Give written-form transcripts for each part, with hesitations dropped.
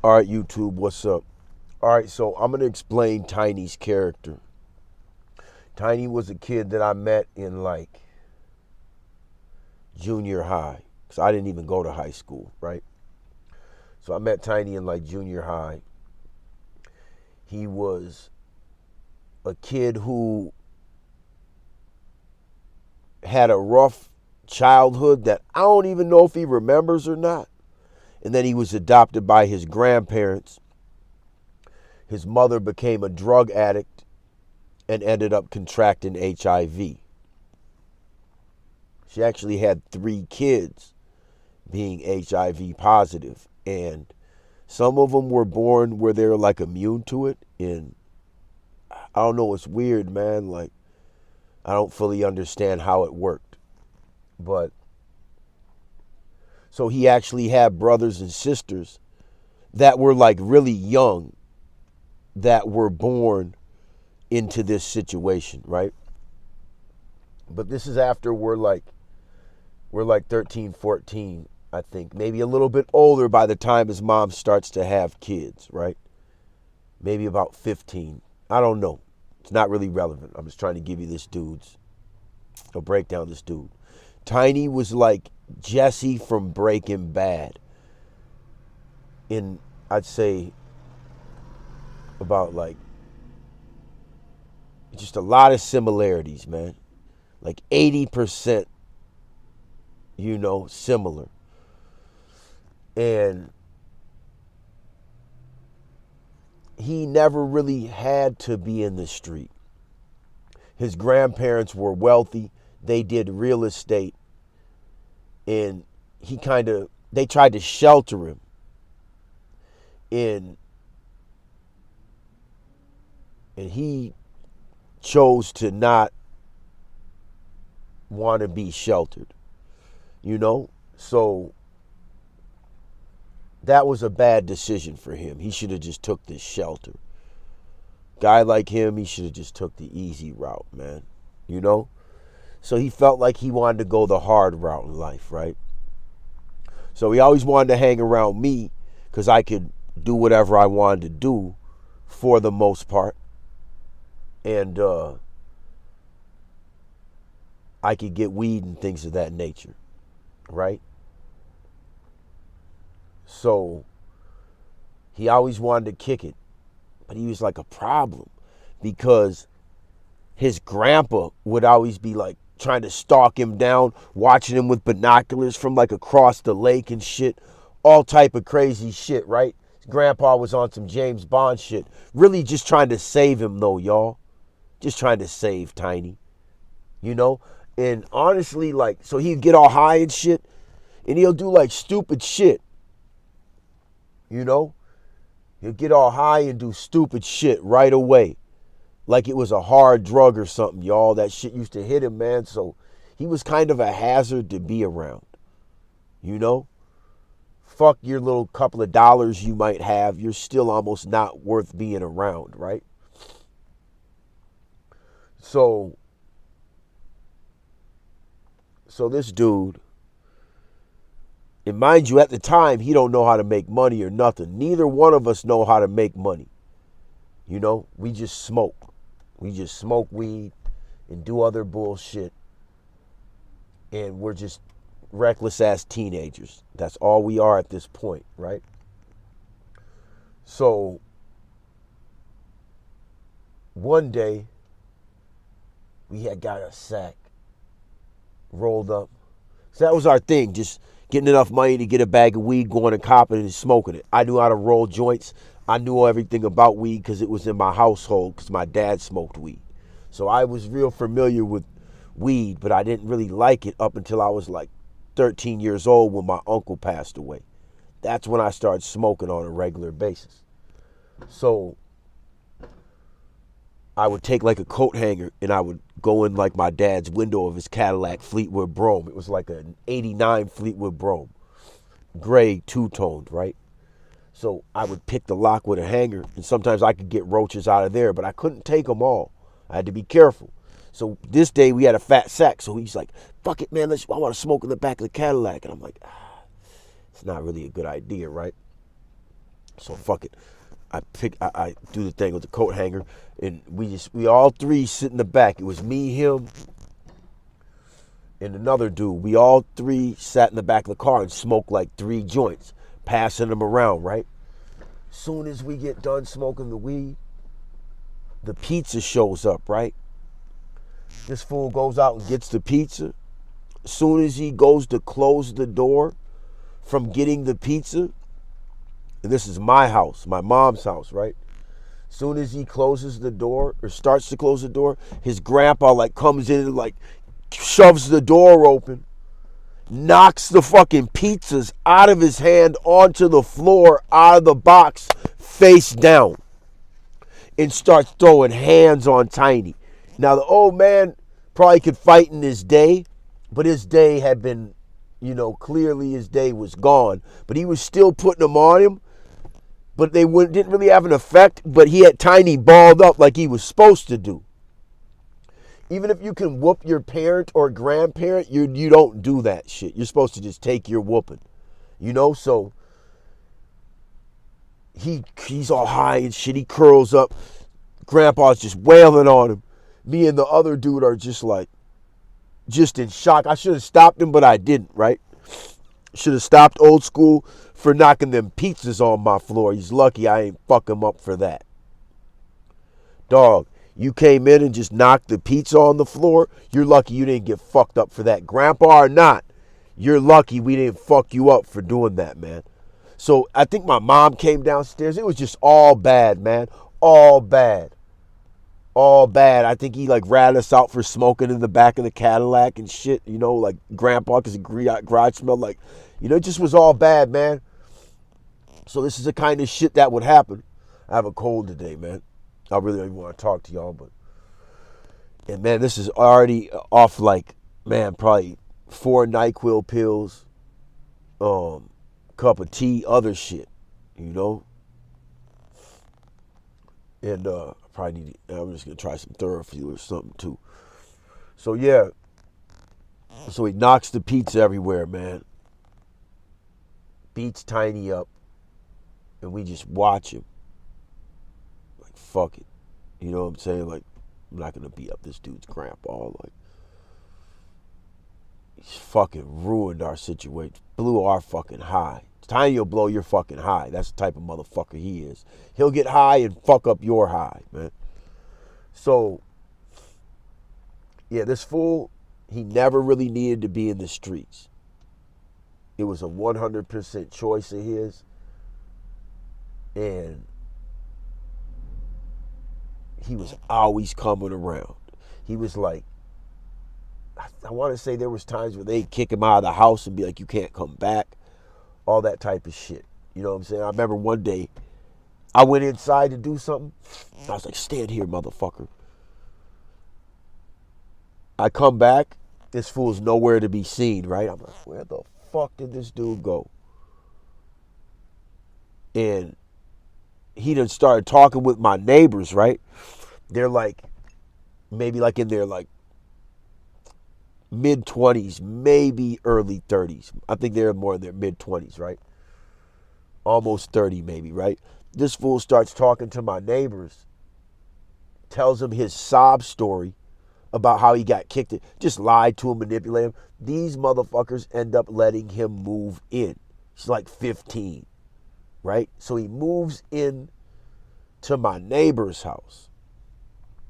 All right, YouTube, what's up? All right, so I'm going to explain Tiny's character. Tiny was a kid that I met in like junior high, because I didn't even go to high school, right? So I met Tiny in like junior high. He was a kid who had a rough childhood that I don't even know if he remembers or not. And then he was adopted by his grandparents. His mother became a drug addict and ended up contracting HIV. She actually had 3 kids being HIV positive, and some of them were born where they're like immune to it. And I don't know, it's weird, man. Like, I don't fully understand how it worked. But so he actually had brothers and sisters that were like really young that were born into this situation, right? But this is after we're like 13, 14, I think. Maybe a little bit older by the time his mom starts to have kids, right? Maybe about 15. I don't know. It's not really relevant. I'm just trying to give you a breakdown of this dude. Tiny was like Jesse from Breaking Bad. In, I'd say, about like, just a lot of similarities, man. Like 80%, similar. And he never really had to be in the street. His grandparents were wealthy. They did real estate. And they tried to shelter him. And he chose to not want to be sheltered, So that was a bad decision for him. He should have just took this shelter. Guy like him, he should have just took the easy route, man. So he felt like he wanted to go the hard route in life, right? So he always wanted to hang around me because I could do whatever I wanted to do for the most part. And I could get weed and things of that nature, right? So he always wanted to kick it, but he was like a problem because his grandpa would always be like trying to stalk him down, watching him with binoculars from like across the lake and shit, all type of crazy shit, right? His grandpa was on some James Bond shit, really just trying to save him though, y'all. Just trying to save Tiny, And honestly, like, so he'd get all high and shit, and he'll do like stupid shit, He'll get all high and do stupid shit right away. Like it was a hard drug or something, y'all. That shit used to hit him, man. So he was kind of a hazard to be around, Fuck your little couple of dollars you might have. You're still almost not worth being around, right? So this dude, and mind you, at the time, he don't know how to make money or nothing. Neither one of us know how to make money. We just smoke. We just smoke weed and do other bullshit. And we're just reckless ass teenagers. That's all we are at this point, right? So one day, we had got a sack rolled up. So that was our thing, just getting enough money to get a bag of weed, going and copping it and smoking it. I knew how to roll joints. I knew everything about weed because it was in my household because my dad smoked weed. So I was real familiar with weed, but I didn't really like it up until I was like 13 years old when my uncle passed away. That's when I started smoking on a regular basis. So I would take like a coat hanger and I would go in like my dad's window of his Cadillac Fleetwood Brougham. It was like an 89 Fleetwood Brougham. Gray, two-toned, right? So I would pick the lock with a hanger, and sometimes I could get roaches out of there, but I couldn't take them all. I had to be careful. So this day we had a fat sack, so he's like, fuck it, man, I want to smoke in the back of the Cadillac. And I'm like, it's not really a good idea, right? So fuck it. I do the thing with the coat hanger, and we all three sit in the back. It was me, him, and another dude. We all three sat in the back of the car and smoked like 3 joints, passing them around, right? Soon as we get done smoking the weed, the pizza shows up, right? This fool goes out and gets the pizza. Soon as he goes to close the door from getting the pizza, and this is my house, my mom's house, right? Soon as he closes the door or starts to close the door, his grandpa like comes in and like shoves the door open, knocks the fucking pizzas out of his hand onto the floor, out of the box, face down, and starts throwing hands on Tiny. Now the old man probably could fight in his day, but his day had been, clearly his day was gone. But he was still putting them on him, but they didn't really have an effect, but he had Tiny balled up like he was supposed to do. Even if you can whoop your parent or grandparent, you don't do that shit. You're supposed to just take your whooping. So he's all high and shit. He curls up. Grandpa's just wailing on him. Me and the other dude are just in shock. I should have stopped him, but I didn't, right? Should have stopped old school for knocking them pizzas on my floor. He's lucky I ain't fuck him up for that. Dog, you came in and just knocked the pizza on the floor. You're lucky you didn't get fucked up for that. Grandpa or not, you're lucky we didn't fuck you up for doing that, man. So I think my mom came downstairs. It was just all bad, man. All bad. All bad. I think he ratted us out for smoking in the back of the Cadillac and shit, grandpa, because the garage smelled like, it just was all bad, man. So this is the kind of shit that would happen. I have a cold today, man. I really don't even want to talk to y'all, and man, this is already off probably 4 NyQuil pills, cup of tea, other shit, and probably I'm just gonna try some Thorofuel or something too. So yeah, so he knocks the pizza everywhere, man. Beats Tiny up, and we just watch him. Fuck it, you know what I'm saying? I'm not gonna beat up this dude's grandpa. He's fucking ruined our situation, blew our fucking high. Tiny will blow your fucking high. That's the type of motherfucker he is. He'll get high and fuck up your high, man. So, yeah, this fool, he never really needed to be in the streets. It was a 100% choice of his. And he was always coming around. He was I want to say there was times where they'd kick him out of the house and be like, you can't come back. All that type of shit. You know what I'm saying? I remember one day, I went inside to do something. I was like, stand here, motherfucker. I come back, this fool's nowhere to be seen, right? I'm like, where the fuck did this dude go? And he done started talking with my neighbors, right? They're maybe in their mid-20s, maybe early 30s. I think they're more in their mid-20s, right? Almost 30 maybe, right? This fool starts talking to my neighbors, tells them his sob story about how he got kicked. Just lied to him, manipulated him. These motherfuckers end up letting him move in. He's 15, right? So he moves in to my neighbor's house,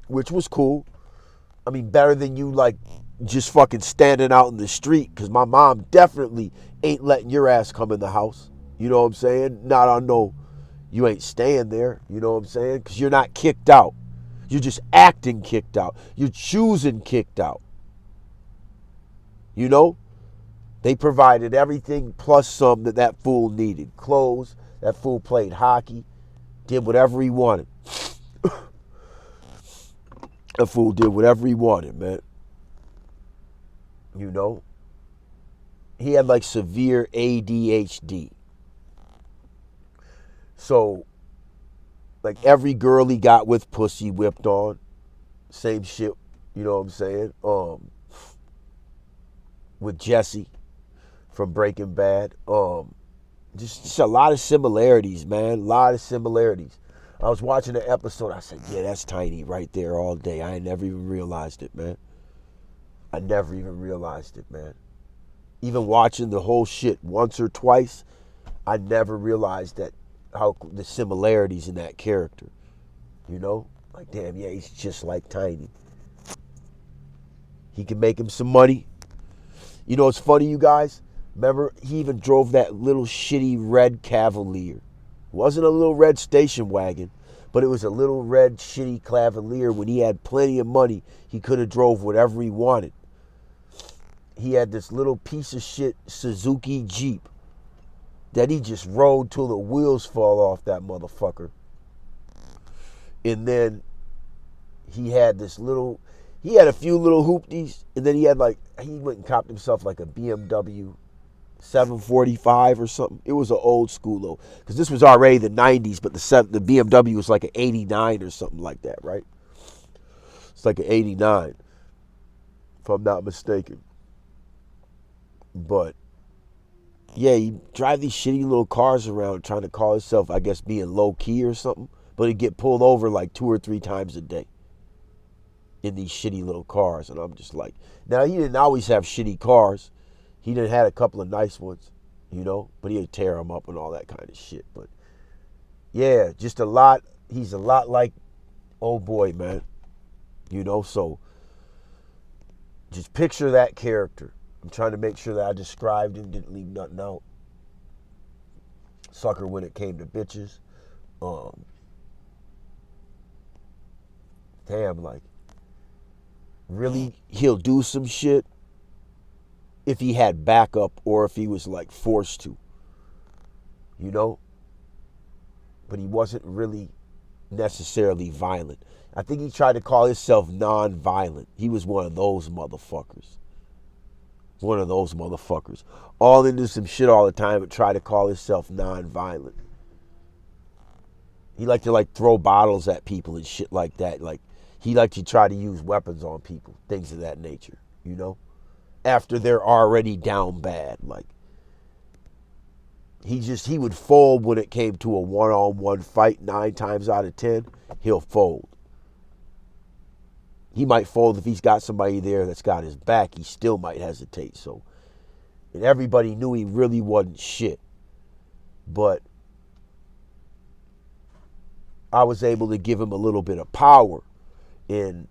which was cool. I mean, better than you just fucking standing out in the street, because my mom definitely ain't letting your ass come in the house. You know what I'm saying? Not on no, you ain't staying there. You know what I'm saying? Because you're not kicked out. You're just acting kicked out. You're choosing kicked out. They provided everything plus some that fool needed. Clothes. That fool played hockey. Did whatever he wanted. That fool did whatever he wanted, man. He had severe ADHD. So, every girl he got with, pussy whipped on. Same shit, you know what I'm saying? With Jesse from Breaking Bad. Just a lot of similarities, man. A lot of similarities. I was watching the episode. I said, yeah, that's Tiny right there all day. I never even realized it, man. I never even realized it, man. Even watching the whole shit once or twice, I never realized that how the similarities in that character. You know? Like, damn, yeah, he's just like Tiny. He can make him some money. You know, it's funny, you guys. Remember, he even drove that little shitty red Cavalier. It wasn't a little red station wagon, but it was a little red shitty Cavalier. When he had plenty of money, he could have drove whatever he wanted. He had this little piece of shit Suzuki Jeep that he just rode till the wheels fall off that motherfucker. And then he had a few little hoopties, and then he went and copped himself like a BMW 745 or something. It was an old school though, because this was already the 90s, but the BMW was like an 89 or something like that, right? It's like an 89, if I'm not mistaken. But yeah, he drive these shitty little cars around trying to call himself, I guess, being low key or something, but he'd get pulled over like 2 or 3 times a day in these shitty little cars. And I'm just like, now he didn't always have shitty cars. He done had a couple of nice ones, you know, but he'd tear them up and all that kind of shit. But yeah, just a lot. He's a lot like old boy, man. You know, so just picture that character. I'm trying to make sure that I described him, didn't leave nothing out. Sucker when it came to bitches. Damn, like, really, he'll do some shit if he had backup or if he was like forced to, you know? But he wasn't really necessarily violent. I think he tried to call himself non-violent. He was one of those motherfuckers. One of those motherfuckers. All into some shit all the time but try to call himself non-violent. He liked to like throw bottles at people and shit like that. Like, he liked to try to use weapons on people. Things of that nature, you know? After they're already down bad. Like, he would fold when it came to a one-on-one fight. 9 times out of 10, he'll fold. He might fold if he's got somebody there that's got his back. He still might hesitate. So, and everybody knew he really wasn't shit. But I was able to give him a little bit of power. And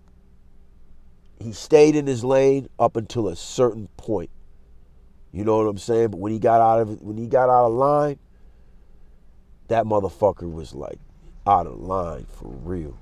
he stayed in his lane up until a certain point. You know what I'm saying? But when he got out of line, that motherfucker was like out of line for real.